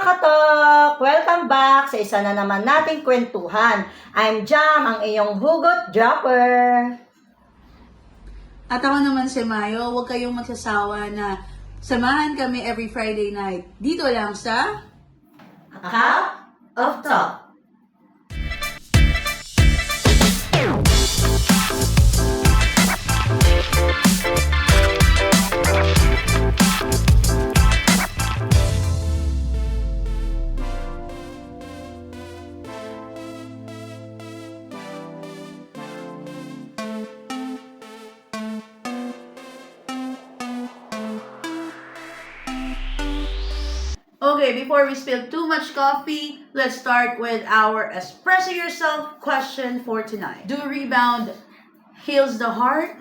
katok! Welcome back sa isa na naman nating kwentuhan. I'm Jam, ang iyong hugot dropper. At ako naman si Mayo, huwag kayong magsasawa na samahan kami every Friday night. Dito lang sa... A Cup of Talk. Okay, before we spill too much coffee, let's start with our Espresso Yourself question for tonight. Do rebound heals the heart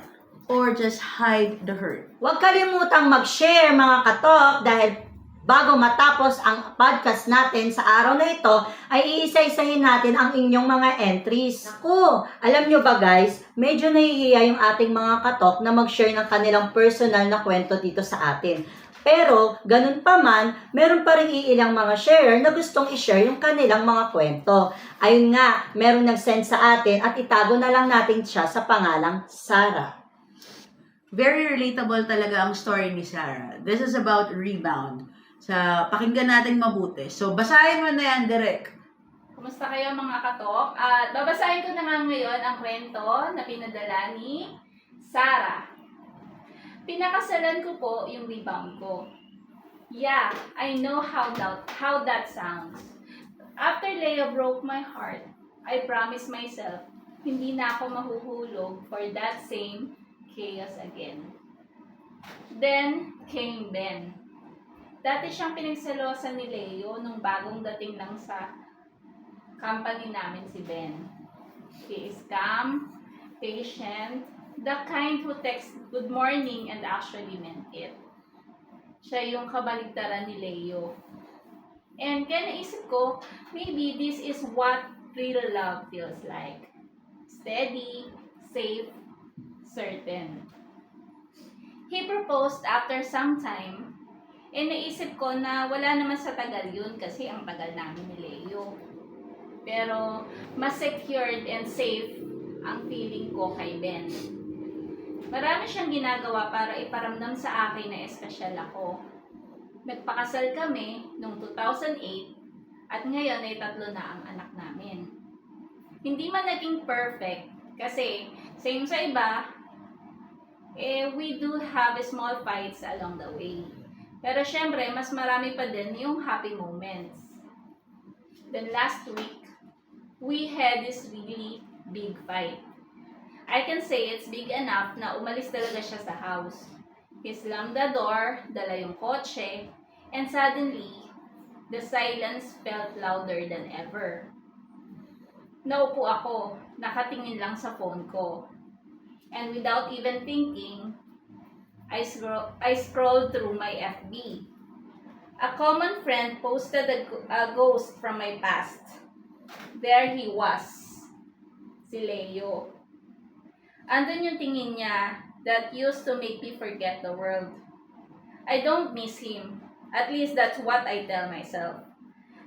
or just hide the hurt? Huwag kalimutang mag-share mga katok dahil bago matapos ang podcast natin sa araw na ito, ay iisa-isahin natin ang inyong mga entries. Naku, alam nyo ba guys, medyo nahihiya yung ating mga katok na mag-share ng kanilang personal na kwento dito sa atin. Pero, ganun pa man, meron pa rin iilang mga sharer na gustong i-share yung kanilang mga kwento. Ayun nga, meron nag-send sa atin at itago na lang natin siya sa pangalang Sarah. Very relatable talaga ang story ni Sarah. This is about rebound. Pakinggan natin mabuti. So, basahin mo na yan, Direk. Kumusta kayo mga katok? At babasahin ko na nga ngayon ang kwento na pinadala ni Sarah. Pinakasalan ko po yung rebound ko. Yeah, I know how that sounds. After Leo broke my heart, I promised myself hindi na ako mahuhulog for that same chaos again. Then came Ben. Dati siyang pinagselosan ni Leo nung bagong dating lang sa company namin si Ben. He is calm, patient, the kind who texts good morning and actually meant it. Siya yung kabaligtaran ni Leo. And kaya naisip ko, maybe this is what real love feels like. Steady, safe, certain. He proposed after some time, and naisip ko na wala naman sa tagal yun kasi ang tagal namin ni Leo. Pero mas secured and safe ang feeling ko kay Ben. Marami siyang ginagawa para iparamdam sa akin na espesyal ako. Nagpakasal kami noong 2008 at ngayon ay 3 na ang anak namin. Hindi man naging perfect kasi same sa iba, we do have small fights along the way. Pero syempre, mas marami pa din yung happy moments. Then last week, we had this really big fight. I can say it's big enough na umalis talaga siya sa house. He slammed the door, dala yung kotse, and suddenly, the silence felt louder than ever. Naupo ako, nakatingin lang sa phone ko. And without even thinking, I scrolled through my FB. A common friend posted a ghost from my past. There he was, si Leo. Andun yung tingin niya that used to make me forget the world. I don't miss him. At least that's what I tell myself.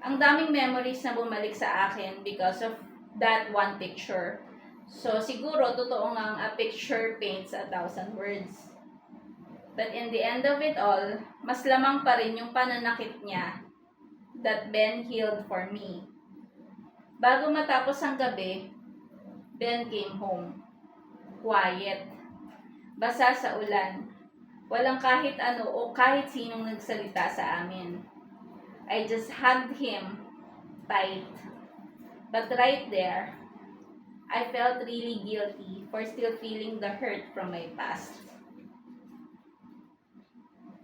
Ang daming memories na bumalik sa akin because of that one picture. So siguro totoo ngang a picture paints 1,000 words. But in the end of it all, mas lamang pa rin yung pananakit niya that Ben healed for me. Bago matapos ang gabi, Ben came home. Quiet. Basa sa ulan. Walang kahit ano o kahit sinong nagsalita sa amin. I just hugged him tight. But right there, I felt really guilty for still feeling the hurt from my past.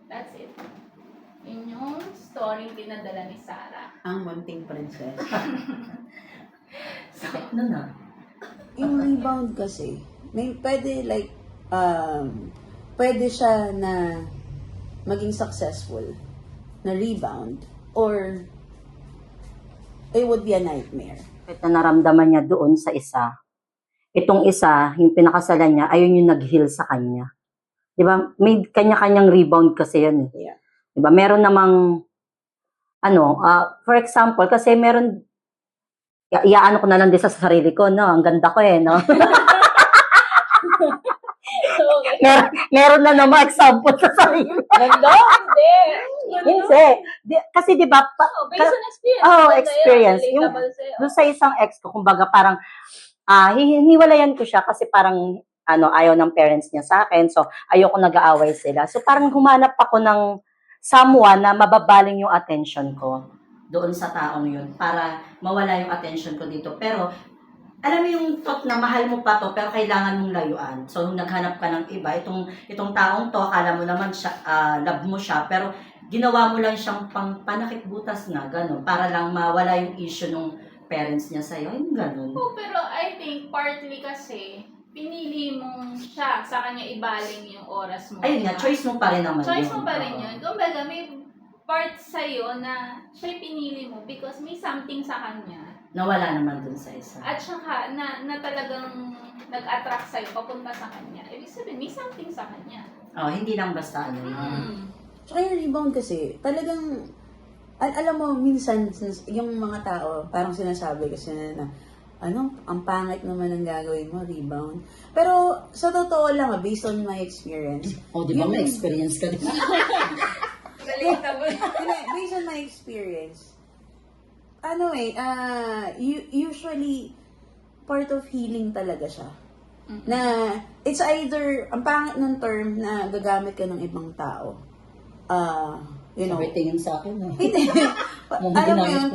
That's it. Yun yung story pinadala ni Sarah. Ang munting princess. Ano na? Yung rebound kasi, may pwede pwede siya na maging successful na rebound or it would be a nightmare. Na naramdaman niya doon sa isa. Itong isa, yung pinakasalan niya, ayun yung nag-heal sa kanya. Di ba? May kanya-kanyang rebound kasi yan. Yeah. Di ba? Meron namang For example, kasi meron, iaano ko na lang din sa sarili ko, no? Ang ganda ko no? Okay. Meron na naman example sa sarili. Ganda? Hindi. Hindi. Kasi di ba, Based on experience. Oh, Ganda yun. experience. Relatable sa'yo. doon sa isang ex ko, kumbaga parang, hiniwalayan ko siya kasi parang, ayaw ng parents niya sa akin. So, ayoko nag-aaway sila. So, parang humanap ako ng someone na mababaling yung attention ko doon sa taong yun para mawala yung attention ko dito. Pero, alam mo yung thought na mahal mo pa to pero kailangan mong layuan. So, naghanap ka ng iba. Itong taong to, akala mo naman siya, love mo siya, pero ginawa mo lang siyang panakit butas na, gano'n, para lang mawala yung issue ng parents niya sa'yo. Yung gano'n. Oh, pero I think partly kasi pinili mong siya sa kanya ibaling yung oras mo. Ayun nga, choice mo pa rin naman Choice yun. mo pa rin yun. Kumbaga, may part sa'yo na siya pinili mo because may something sa kanya. Nawala naman dun sa isa. At saka, na talagang nag-attract sa'yo papunta sa kanya. Ibig sabihin, may something sa kanya. Hindi lang basta yun. Tsaka yung rebound kasi, talagang, alam mo, minsan, yung mga tao, parang sinasabi kasi na, ang pangit naman ang gagawin mo, rebound. Pero, sa totoo lang, based on my experience. Di ba may experience ka din? Based on my experience, usually, part of healing talaga siya. Na, it's either, ang pangit ng term na gagamit ka ng ibang tao. Sabi tingin sa akin. Hindi. Alam mo yun,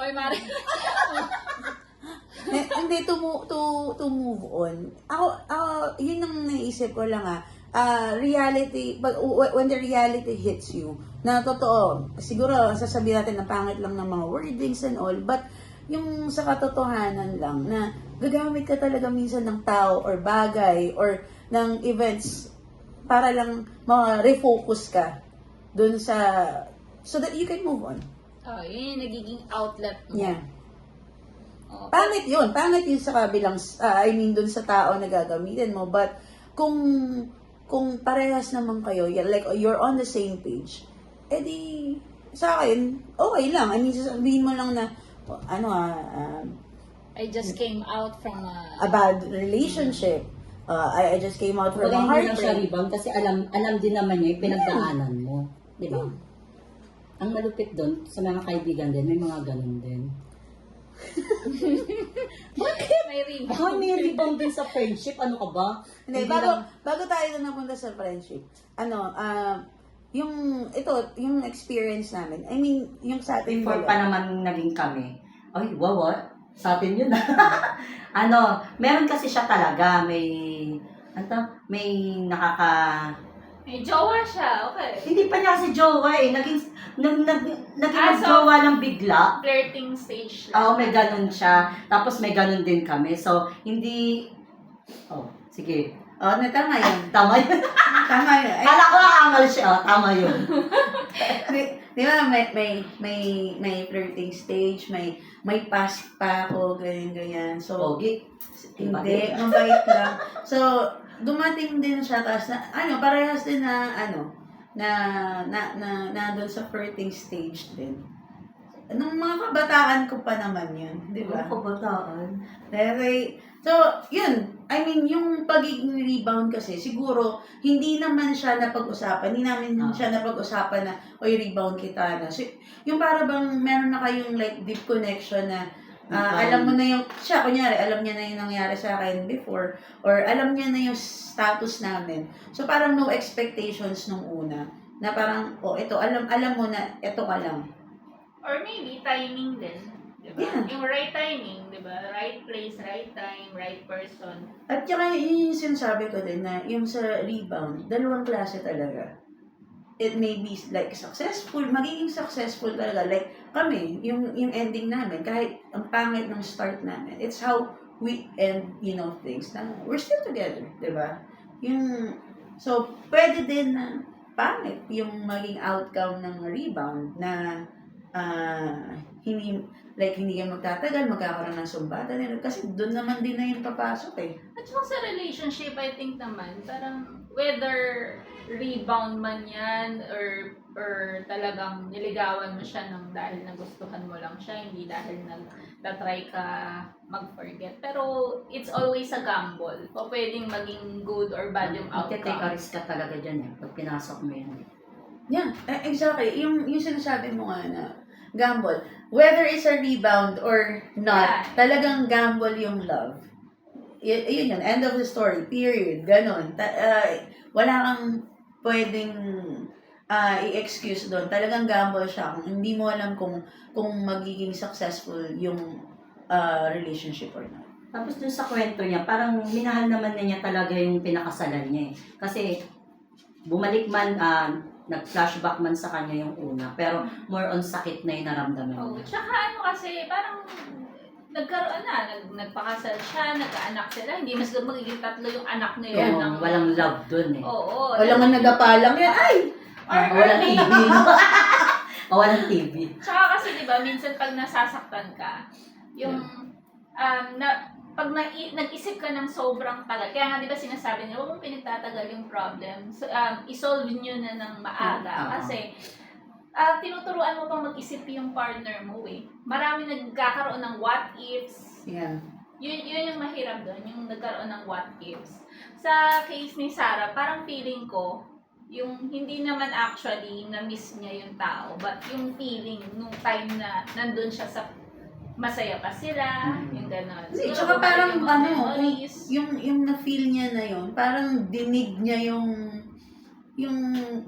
Oy, Mari. hindi, to move on. Ako, yun ang naisip ko lang reality, but when the reality hits you, na totoo, siguro sasabihin natin na pangit lang ng mga wordings and all, but yung sa katotohanan lang, na gagamit ka talaga minsan ng tao or bagay or ng events para lang ma-refocus ka dun sa, so that you can move on. Yun yung nagiging outlet mo. Yeah. Oh, Pangit yun sa kabilang, dun sa tao na gagamitin mo, but kung parehas naman kayo, like you're on the same page, edi sa akin, okay lang. Sasabihin mo lang na, I just came out from a bad relationship. I just came out from a Hindi lang siya heartbreak. rebound kasi alam din naman niya yung pinagdaanan mo. Di ba? Ang malupit doon, sa mga kaibigan din, may mga ganun din. may ring. May rebound din sa friendship. Ano ka ba? Hindi, bago tayo na napunta sa friendship, yung experience namin, yung sa ating Before dalawa. pa naman naging kami. Ay, wow, sa atin yun. Meron kasi siya talaga, may May jowa siya, okay. hindi pa niya kasi jowa naging jowa lang bigla. Flirting stage Oo, may ganun siya. Tapos may ganun din kami. So, hindi, sige. Tama yun. Tama yun. Tama yun. Kala ko aangal siya. Tama yun. Di ba, may flirting stage, may pass pa ako, ganyan. So, Pogi. hindi, mabait lang. So, dumating din siya, tapos parehas din na doon sa flirting stage din. Nung mga kabataan ko pa naman yun, di ba? Kabataan. So, yun. Yung pagiging rebound kasi, siguro, hindi naman siya napag-usapan. Hindi namin siya napag-usapan na, oy, rebound kita na. So, yung para bang meron na kayong like deep connection na, alam mo na yung, siya, kunyari, alam niya na yung nangyari sa akin before, or alam niya na yung status namin. So, parang no expectations nung una. Na parang, ito, alam mo na, ito ka lang. Or maybe timing din. Diba? Yeah. Yung right timing, diba? Right place, right time, right person. At saka yun yung sinasabi ko din na yung sa rebound, dalawang klase talaga. It may be like successful, magiging successful talaga. Like kami, yung ending namin, kahit ang pangit ng start namin, it's how we end, things na we're still together, di ba? So, pwede din na pangit yung maging outcome ng rebound na hindi ka magtatagal, magkakaroon ng sumbatan. Kasi doon naman din na yung papasok eh. At saka sa relationship, I think naman, parang whether rebound man yan or talagang niligawan mo siya ng dahil nagustuhan mo lang siya, hindi dahil nag-try ka mag-forget. Pero it's always a gamble. O pwedeng maging good or bad yung Magte-take a outcome. risk ka talaga dyan eh, pag pinasok mo yan. Yeah, exactly. Yung sinasabi mo nga na gamble. Whether it's a rebound or not, Yeah. talagang gamble yung love. Yun yun. End of the story. Period. Ganon. Wala kang pwedeng i-excuse doon. Talagang gamble siya. Kung hindi mo alam kung magiging successful yung relationship or not. Tapos dun sa kwento niya, parang minahal naman na niya talaga yung pinakasalan niya eh. Kasi bumalik man, nag-flashback man sa kanya yung una, pero more on sakit na yung naramdaman Oh, niya. tsaka ano kasi, parang nagkaroon na, nagpakasal siya, nagkaanak sila, hindi mas magiging tatlo yung anak na yun. Yung walang love dun eh. Oo. Wala nga nagapalang yan. Ay! Walang TV. Walang TV. Tsaka kasi, di ba, minsan pag nasasaktan ka, yung, pag nag-isip ka ng sobrang tagal, kaya nga di ba sinasabi nila, huwag mong pinagtatagal yung problem, so, isolve nyo na ng maaga. Kasi, tinuturuan mo pang mag-isip yung partner mo eh. Marami nagkakaroon ng what ifs. Yeah. Yun yung mahirap doon, yung nagkaroon ng what ifs. Sa case ni Sarah, parang feeling ko, yung hindi naman actually na-miss niya yung tao, but yung feeling nung time na nandun siya sa masaya pa sila, yung gano'n. Siguro Tsaka kung parang yung mga ano, memories, yung na-feel niya na yun, parang dinig niya yung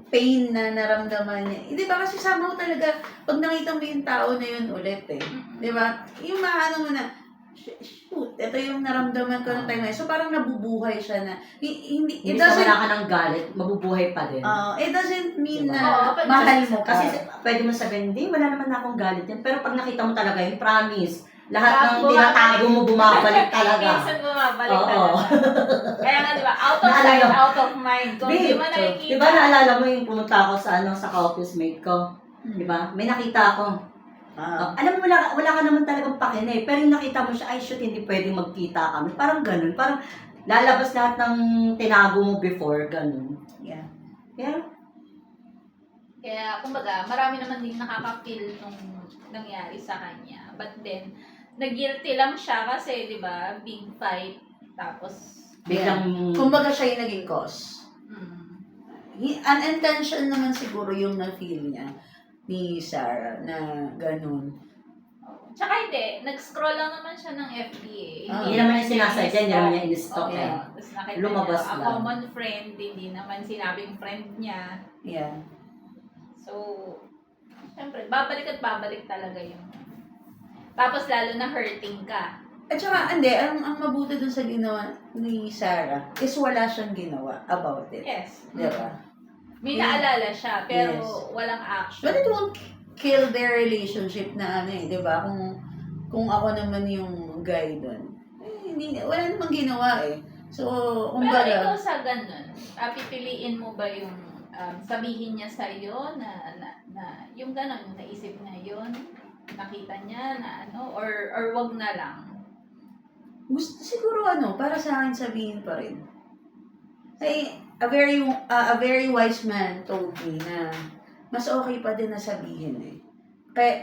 pain na naramdaman niya. Di ba kasi somehow talaga, pag nakita mo yung tao na yun ulit eh. Di ba? Yung maano mo na, shoot, ito yung naramdaman ko ng time na yun. So parang nabubuhay siya na, hindi, Hindi sa wala ka ng galit, mabubuhay pa din. it doesn't mean Diba? na Oo, mahal mo ka. Kasi pwede mo sabihin, hindi, wala naman akong galit yan. Pero pag nakita mo talaga yung promise, lahat ng Bumabalik. tinatago mo bumabalik talaga. minsan bumabalik Oo. talaga. Kaya nga, di ba, out of Naalala sight, mo. out of mind. Kung di mo nakikita. Di ba naalala mo yung pumunta ako sa ka-office mate ko? Di ba? May nakita ako. Alam mo, wala ka naman talagang pakina eh. Pero yung nakita mo siya, ay shoot, hindi pwedeng magkita kami. Parang ganun. Parang lalabas lahat ng tinago mo before, ganun. Yeah. Yeah. Kaya, kumbaga, marami naman din nakaka-feel nung nangyari sa kanya. But then, nag-guilty lang siya kasi, di ba, big fight. Tapos, Biglang, Kumbaga siya yung naging cause. mm, Unintention naman siguro yung na-feel niya ni Sarah na ganun. tsaka hindi, nag-scroll lang naman siya ng FBA. Hindi naman niya sinasadya, hindi naman niya in-stalk Oo, eh. tapos nakita Lumabas niya, a lang. common friend, hindi naman sinabing friend niya. Yeah. So, syempre, babalik at babalik talaga yun. Tapos lalo na hurting ka. At saka, hindi, ang mabuti dun sa ginawa ni Sarah is wala siyang ginawa about it. Yes. Di ba? May naalala siya, pero Yes. walang action. But it won't kill their relationship na ano eh, di ba? Kung ako naman yung guy dun. Hindi, wala namang ginawa eh. So, Pero kumbaga, ikaw sa ganun, pipiliin mo ba yung sabihin niya sa'yo na yung ganun, yung naisip niya yun, nakita niya na ano, or wag na lang? gusto siguro para sa akin sabihin pa rin. Ay, a very wise man told me na mas okay pa din na sabihin eh.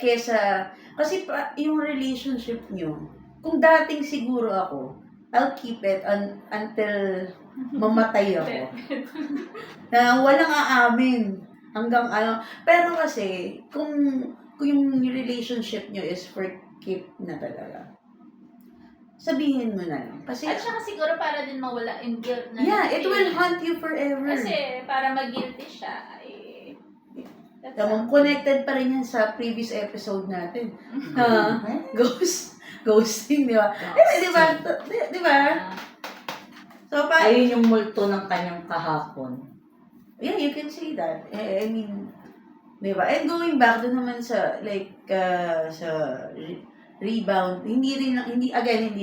Kesa, kasi yung relationship nyo, kung dating siguro ako, I'll keep it until mamatay ako. Na walang aamin hanggang ano. Pero kasi, kung yung relationship nyo is for keep na talaga, sabihin mo na lang. Kasi, At saka siguro para din mawala yung guilt na yeah, it will feeling. haunt you forever. Kasi para mag-guilty siya, that's Tamang connected pa rin yan sa previous episode natin. Ghosting, di ba? Di ba? Di ba? So, ayun yung multo ng kanyang kahapon. yeah, you can say that. I mean, di ba? And going back doon naman sa, sa rebound, hindi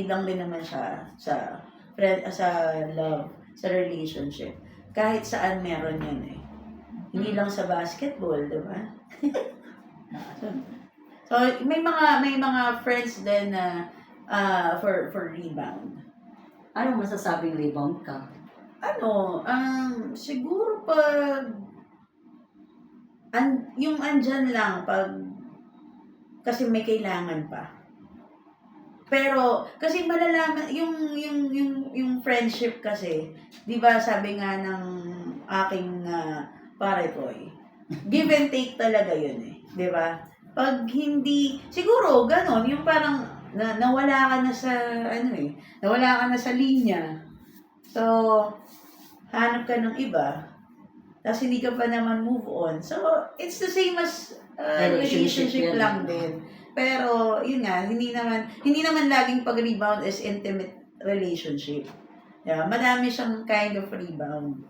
lang din naman siya sa love, sa relationship. Kahit saan meron yan eh. Hindi lang sa basketball, di ba? So, may mga friends din na for rebound. Anong masasabing rebound ka? Siguro pag yung andyan lang pag kasi may kailangan pa. Pero kasi malalaman yung friendship kasi, 'di ba sabi nga ng aking pare ko, give and take talaga 'yun 'di ba? Pag hindi siguro ganon, yung parang nawala ka na sa nawala ka na sa linya. So hanap ka ng iba. Tapos hindi ka pa naman move on. So, it's the same as relationship yan. lang din. Pero, yun nga, hindi naman laging pag-rebound is intimate relationship. Yeah, madami siyang kind of rebound.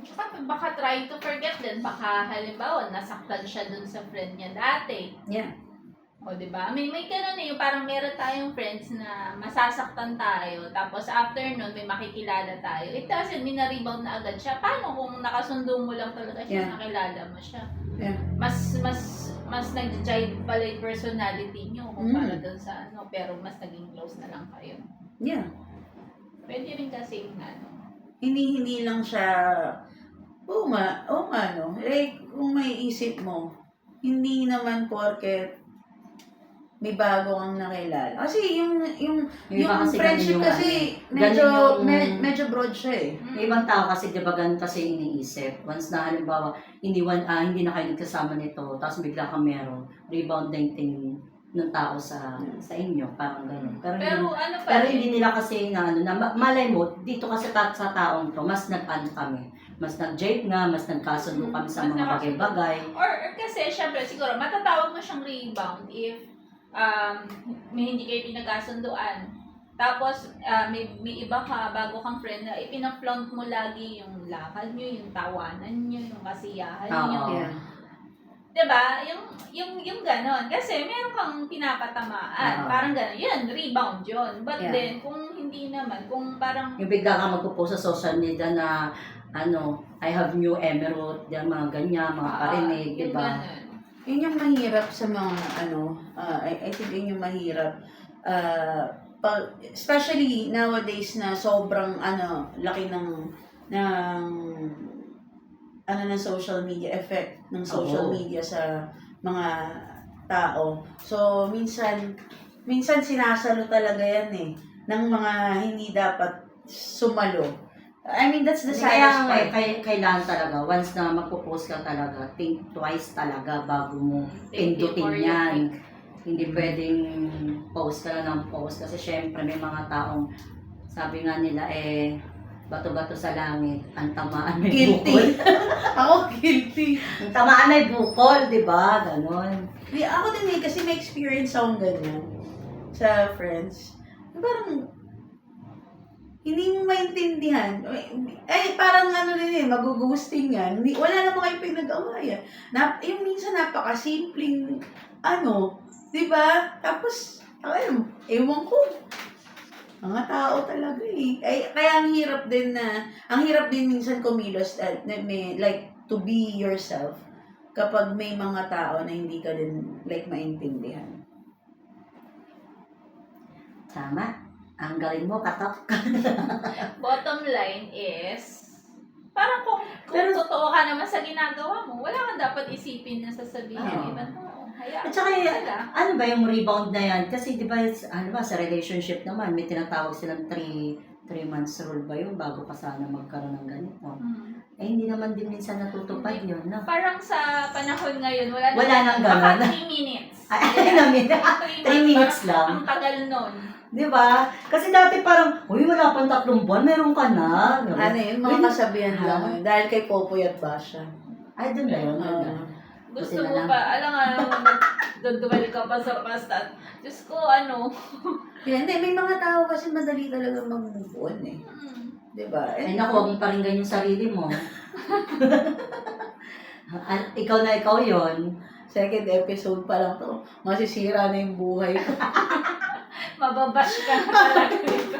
Tsaka baka try to forget din. Baka halimbawa, nasaktan siya dun sa friend niya dati. Yeah. O, di ba? May ganun yung parang meron tayong friends na masasaktan tayo. Tapos after nun, may makikilala tayo. It doesn't mean na-rebound na agad siya. Paano kung nakasundo mo lang talaga siya, Yeah. nakilala mo siya? Yeah. Mas nag-jive pala yung personality nyo kumpara dun sa pero mas naging close na lang kayo. Yeah. Pwede rin kasi Hindi lang siya, oo nga, no? Kung may isip mo, hindi naman porket may bago kang nakilala. Kasi yung iba kasi friendship ganun yung kasi ganun yung- medyo broad siya eh. Yung ibang tao kasi, di ba, ganun kasi iniisip. Once na halimbawa, hindi na kayo nagkasama nito, tapos bigla ka meron, rebound na yung tingin ng tao sa inyo, parang ganun. Pero ano pa Pero rin, hindi nila kasi malay mo, dito kasi sa taong to, mas nag-ano kami. Mas nag-jive nga, mas nagkasundo kami sa Mas mga nakasundo. bagay-bagay. or kasi syempre siguro matatawag mo siyang rebound if may hindi kayo pinagkasunduan. Tapos may iba ka, bago kang friend na ipina-flaunt mo lagi yung lakad nyo, yung tawanan nyo, yung kasiyahan nyo. Oo. Yeah. Diba? Yung ganon. Kasi meron kang pinapatamaan. Oo. Parang ganon. Yun, rebound yun. But Yeah. then, kung hindi naman, kung parang, Yung bigla ka magpo-post sa social media na, I have new emerald, yan, mga ganyan, mga parinig, di yung ba? ganon. Yun yung mahirap sa mga I think yun yung mahirap. Especially nowadays na sobrang laki ng ng social media effect ng social Oo. media sa mga tao. So minsan sinasalo talaga yan ng mga hindi dapat sumalo. I mean, that's the saddest Kaya part. kailangan talaga, once na magpo-post ka talaga, think twice talaga bago mo Thank you for pindutin your yan. Hindi pwedeng post ka lang ng post kasi syempre may mga taong sabi nga nila bato-bato sa langit, ang tamaan may bukol. Guilty. Ako guilty. Ang tamaan may bukol, di ba? Ganon. Ako din kasi may experience akong ganyan sa friends. Parang hindi mo maintindihan. Parang din magugusting yan. Wala naman kayong pinag-awayan. Yung minsan napakasimpleng, di ba? Tapos, ewan ko. Mga tao talaga Kaya ang hirap din minsan kumilos, like, to be yourself kapag may mga tao na hindi ka din, like, maintindihan. Tama. Ang galing mo, katok. Bottom line is, parang kung Pero- totoo ka naman sa ginagawa mo, wala kang dapat isipin na sasabihin ng Oo. ibang tao. Hayaan At saka, mo sila. ano ba yung rebound na yan? Kasi di ba, sa relationship naman, may tinatawag silang 3 months rule ba yun bago ka sana magkaroon ng ganito? Hindi naman din minsan natutupad yun, no? Parang sa panahon ngayon, wala nang baka ganon. 3 minutes. Ay, namin. 3 minutes lang. Ang tagal nun. Di ba? Kasi dati parang, wala pang 3 buwan, meron ka na. Yun, mga kasabihan lang yun. Dahil kay Popoy at Basha. Ay, doon na yun. Gusto Buti na mo lang. pa, duduwal ka pa sa pasta. Diyos ko, Hindi, may mga tao kasi madali talaga mag-move on Diba? Ay, naku, huwag mo paringgan yung sarili mo. Ikaw na ikaw yon. Second episode pa lang to. Masisira na yung buhay ko. mababash ka na talaga dito.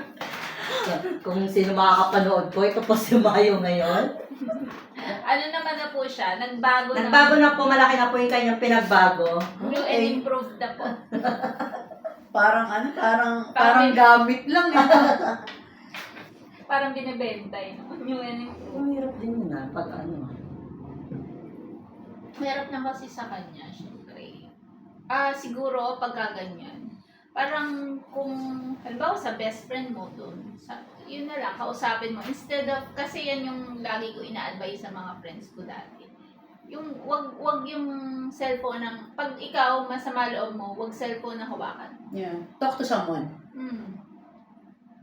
Kung sino makakapanood ko, ito po si Mayo ngayon. Ano naman na po siya, nagbago Nagbago na po, malaki na po yung kanyang pinagbago. New and improved na po. Parang gamit lang parang binibenta yun. Yung ano. Ang hirap din yun pag ano. Meron na kasi sa kanya, syempre. Siguro pagka ganyan. Parang kung, halimbawa sa best friend mo dun, yun na lang, kausapin mo. Instead of, kasi yan yung lagi ko ina-advise sa mga friends ko dati. Yung, wag yung cellphone ng, pag ikaw, masama loob mo, wag cellphone na hawakan. Yeah. Talk to someone.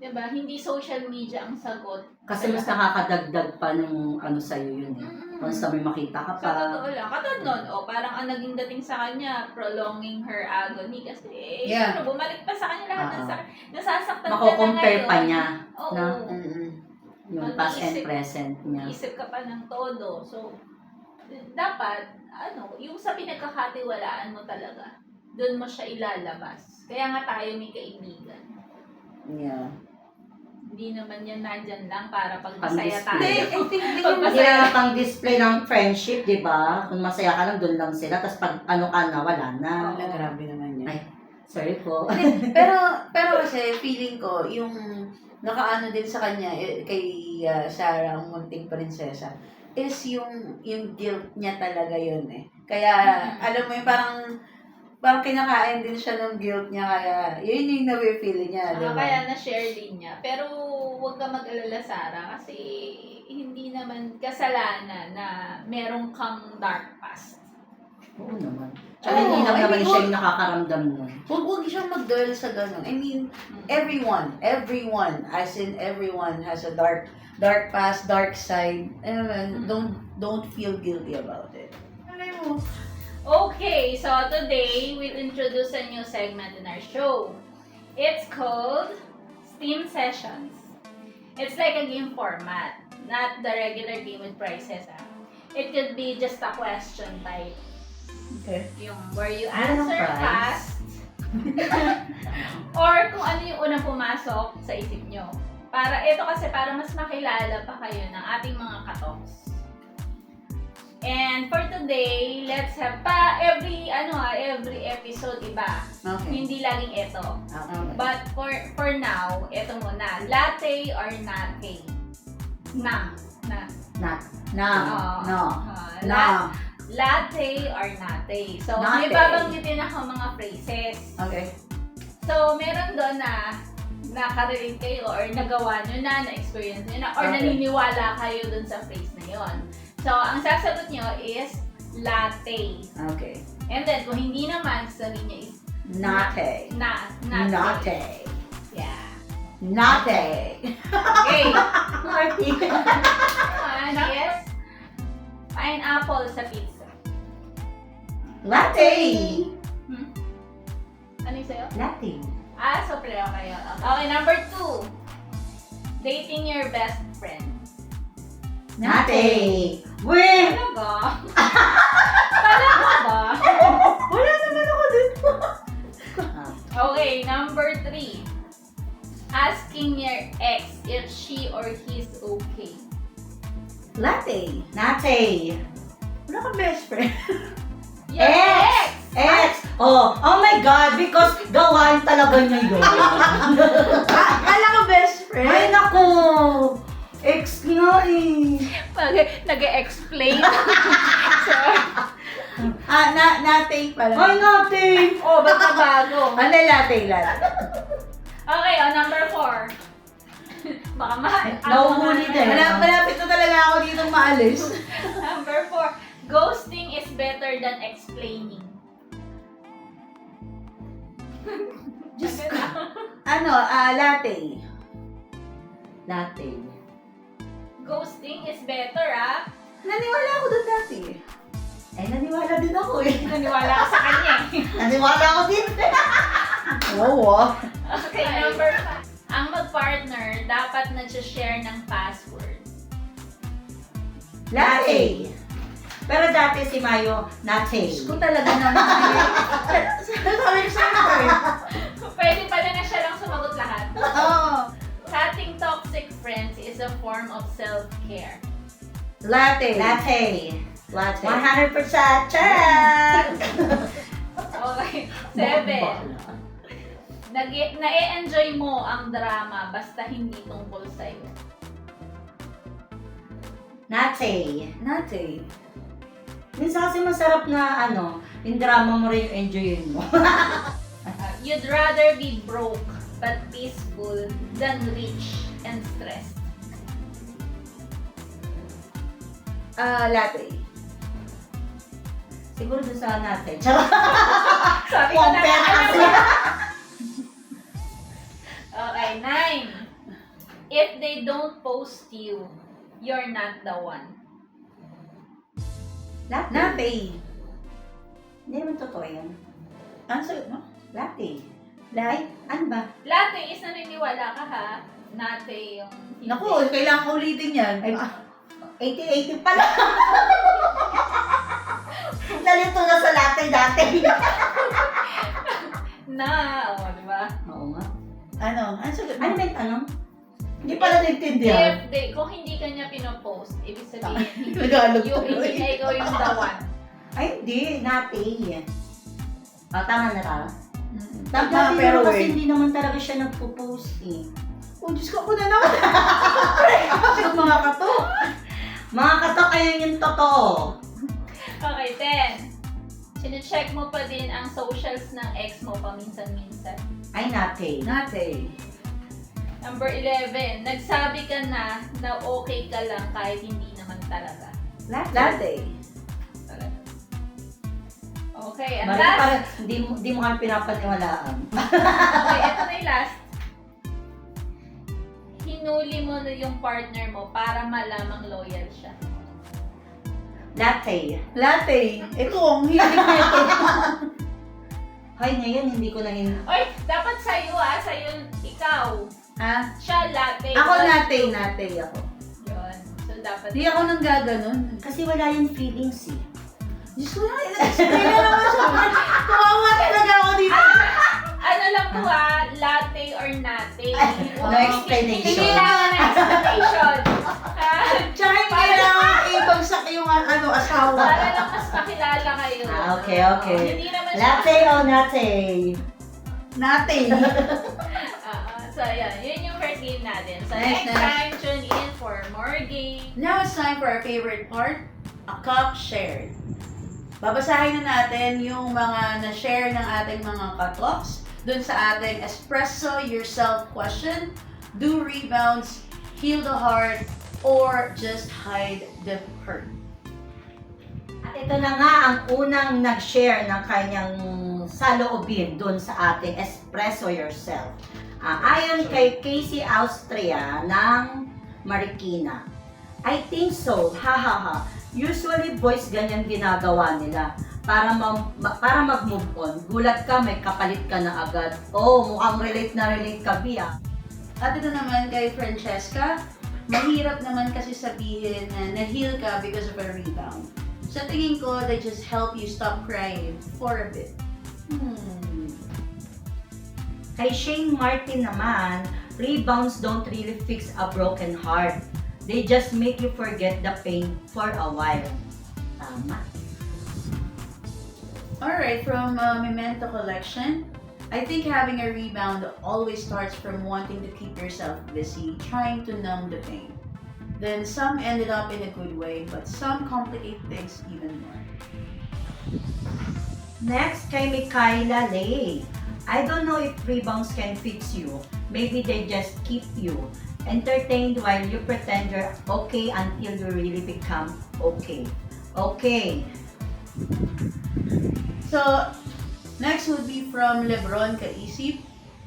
Diba? Hindi social media ang sagot. Kasi mas nakakadagdag pa ng ano sa'yo yun eh. Once na may makita ka pa. Sa totoo lang. Katulad nun, parang ang naging dating sa kanya, prolonging her agony. Kasi, Yeah. bumalik pa sa kanya lahat ng nasasaktan Mako-compare pa niya. Oo. Na? Mm-mm. Yung past and Mag-iisip- present niya. Isip ka pa ng todo. So, dapat, yung sa pinagkakatiwalaan mo talaga, doon mo siya ilalabas. Kaya nga tayo may kaibigan. Yeah. Hindi naman yan nandyan lang para pag masaya tayo. Hindi, I think hindi Pag yung Masaya pang display ng friendship, di ba? Kung masaya ka lang, doon lang sila. Tapos pag ano ka na, wala na. Wala, grabe naman yun. Ay, sorry po. pero kasi feeling ko yung nakaano din sa kanya kay Sarah ang munting prinsesa is yung guilt niya talaga yun eh. Kaya alam mo yung parang kinakain din siya ng guilt niya kaya yun yung na-feel niya, di ba? Kaya na-share din niya. Pero huwag ka mag-alala, Sarah, kasi hindi naman kasalanan na merong kang dark past. Oo naman. Tsaka hindi lang I naman mean, siya yung nakakaramdam nun. Huwag siyang mag-dwell sa ganun. I mean, everyone, as in everyone has a dark past, dark side. And don't feel guilty about it. Alam mo? Okay, so today we'll introduce a new segment in our show. It's called Steam Sessions. It's like a game format, not the regular game with prizes. It could be just a question type. Okay. Yung where you Ano answer prize? fast or kung ano yung unang pumasok sa isip nyo. Para mas makilala pa kayo ng ating mga katoks. And for today, let's have every episode iba. Okay. Hindi laging ito. Okay. But for now, ito muna. Latte or natte? Na. Not. No. La- latte or natte. So, may Natte. babanggitin ako mga phrases. Okay. So, meron doon na nakarelate kayo or nagawa nyo na-experience nyo na, or Okay. naniniwala kayo doon sa phrase na yon. So, ang sasagot nyo is latte. Okay. And then, kung hindi naman, sasabihin nyo is Natte. natte. Natte. Yeah. Natte. Okay. Marty. One is pineapple sa pizza. Latte. Ano yung sa'yo? Latte. So pareho kayo. Okay, number 2. Dating your best friend. Latte. Weh! Talaga? Talaga ba? Wala naman ako dito. Okay, number 3. Asking your ex if she or he's okay. Latte. Latte. Wala kang best friend. Your Ex! Ex! Oh my God, because gawain talaga niya yun. Wala kang best friend. Ay, naku! Ex nga eh. Pag nag-explain. So, Natte pala. Ay, latte! oh, ba't na bago? Ano latte? Okay, number 4. Baka Nauhuli din. Malapit na talaga ako dito maalis. Number 4. Ghosting is better than explaining. Just, latte. Latte. Ghosting is better, ah. Naniwala ako doon dati. Eh, naniwala din ako eh. Naniwala ka sa kanya eh. Naniwala ako din. Oo. Okay, number 5. Ang mag-partner dapat nag-share ng password. Latte. Pero dati si Mayo, latte. Kung talaga naman. Sabi ko sa'yo. Pwede pala na siya lang sumagot lahat. Oo. Cutting toxic friends is a form of self-care. Latte. Latte. Latte. 100% check! Okay. 7. Na-e-enjoy mo ang drama basta hindi tungkol sa'yo. Nate. Nate. Minsan kasi masarap na yung drama mo rin yung enjoyin mo. You'd rather be broke but peaceful than rich and stressed. Latte. Siguro doon sa natin. Charot! Sabi ko na Compare kasi. Okay, 9. If they don't post you, you're not the one. Latte. Nate. Hindi naman totoo yan. Ano sagot mo? Latte. Ay, ano ba? Latte is naniniwala ka ha. Nate yung hindi. Naku, kailangan ko ulitin yan. Ay, 80-80 pala. Nalito na sa latte dati. Di ba? Oo nga. Ano sagot mo? Ano ba yung tanong? Hindi pala naintindihan. Kung hindi ka niya pinopost, ibig sabihin, Tagalog hindi niya ikaw yung the one. Ay, hindi. Nate. Tama na ta. Tama, Pero pero kasi wait. hindi naman talaga siya nagpo-post eh. Oh, Diyos ko, ako na naman. Sa mga kato. Mga katok, ayun yung totoo. Okay, 10. Sine-check mo pa din ang socials ng ex mo paminsan-minsan. Ay, Nate. Nate. Number 11. Nagsabi ka na okay ka lang kahit hindi naman talaga. Latte. Okay, and Mali, last. parang hindi mo kami pinapaniwalaan. Okay, ito na yung last. Hinuli mo na yung partner mo para malamang loyal siya. Latte. Latte. Ito, ang hilig na ito. Hay, ngayon hindi ko na Oy, dapat sa'yo sa'yo ikaw. Ha? Siya latte. Ako Ikaw- Nate ako. Yun. So, dapat. Di ako nang gaganon. Kasi wala yung feelings eh. Diyos ko na, explain na naman sa akin. Kumawa talaga ako dito. Ano lang to latte or nate. No explanation. Hindi kailangan ng explanation. Tsaka hindi kailangan ibagsak yung asawa. Para lang mas makilala kayo. Okay. Hindi naman siya. Latte o Nate? Nate. So, yan. Yun yung first game natin. So, Nice, next nice. time, tune in for more games. Now it's time for our favorite part, a cup shared. Babasahin na natin yung mga na-share ng ating mga katoks dun sa ating Espresso Yourself question. Do rebounds heal the heart or just hide the hurt? At ito na nga ang unang nag-share ng kanyang saloobin dun sa ating Espresso Yourself. Ayon kay Casey Austria ng Marikina. I think so, hahaha. Usually boys ganyan ginagawa nila. Para mag-move on, gulat ka, may kapalit ka na agad. Oh, mukhang relate ka, Bia. At ito naman kay Francesca, mahirap naman kasi sabihin na na-heal ka because of a rebound. Sa tingin ko, they just help you stop crying for a bit. Kay Shane Martin naman, rebounds don't really fix a broken heart. They just make you forget the pain for a while. Tama. Alright, from Memento Collection, I think having a rebound always starts from wanting to keep yourself busy, trying to numb the pain. Then some ended up in a good way, but some complicate things even more. Next, kay Mikaela Lay. I don't know if rebounds can fix you. Maybe they just keep you entertained while you pretend you're okay until you really become okay. Okay. So, next would be from Lebron Kaisip.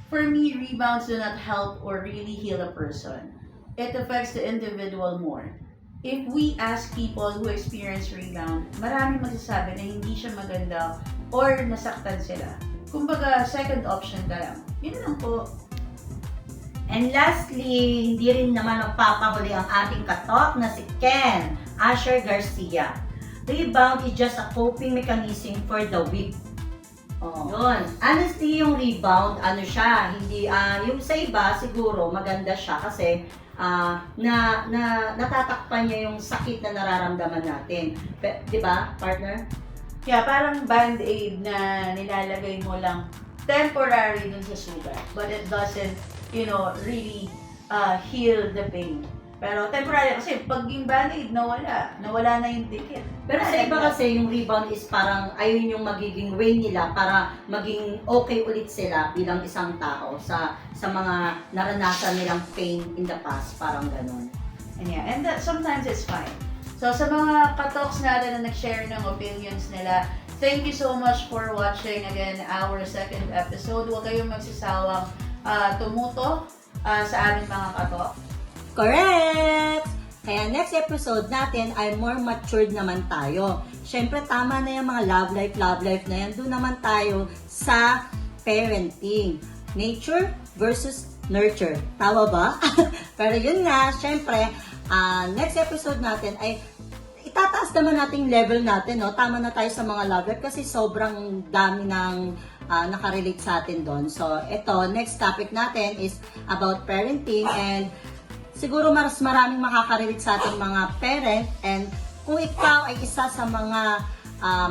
For me, rebounds do not help or really heal a person. It affects the individual more. If we ask people who experience rebound, maraming magsasabi na hindi siya maganda or nasaktan sila. Kumbaga, second option ka lang. Yun lang po. And lastly, hindi rin naman magpapahuli ang ating katok na si Ken Asher Garcia. Rebound is just a coping mechanism for the weak. Yun. Honestly, yung rebound, hindi, yung sa iba, siguro, maganda siya kasi natatakpan niya yung sakit na nararamdaman natin. Di ba, partner? Yeah, parang band-aid na nilalagay mo lang temporary dun sa sugat. But it doesn't, really heal the pain. Pero temporary kasi pag yung Band-Aid nawala na yung ticket. Pero sa iba kasi, yung rebound is parang ayun yung magiging way nila para maging okay ulit sila bilang isang tao sa mga naranasan nilang pain in the past, parang ganun. And yeah, and that sometimes it's fine. So sa mga ka-talks natin na nag-share ng opinions nila, thank you so much for watching again our second episode. Huwag kayong magsisawang tumuto sa aming mga ka-talk. Correct! Kaya next episode natin ay more matured naman tayo. Siyempre, tama na yung mga love life na yan. Doon naman tayo sa parenting. Nature versus nurture. Tama ba? Pero yun nga, siyempre, next episode natin ay itataas naman nating level natin, no? Tama na tayo sa mga love life kasi sobrang dami ng nakarelate sa atin doon. So, ito, next topic natin is about parenting and siguro mas maraming makakarelate sa ating mga parent and kung ikaw ay isa sa mga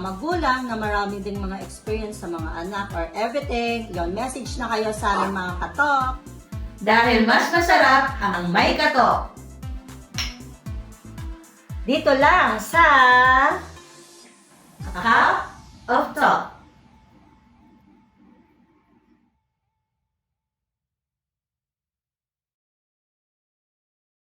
magulang na marami ding mga experience sa mga anak or everything, yon message na kayo sa aming mga katok. Dahil mas masarap ang may katok. Dito lang sa Cup of Talk.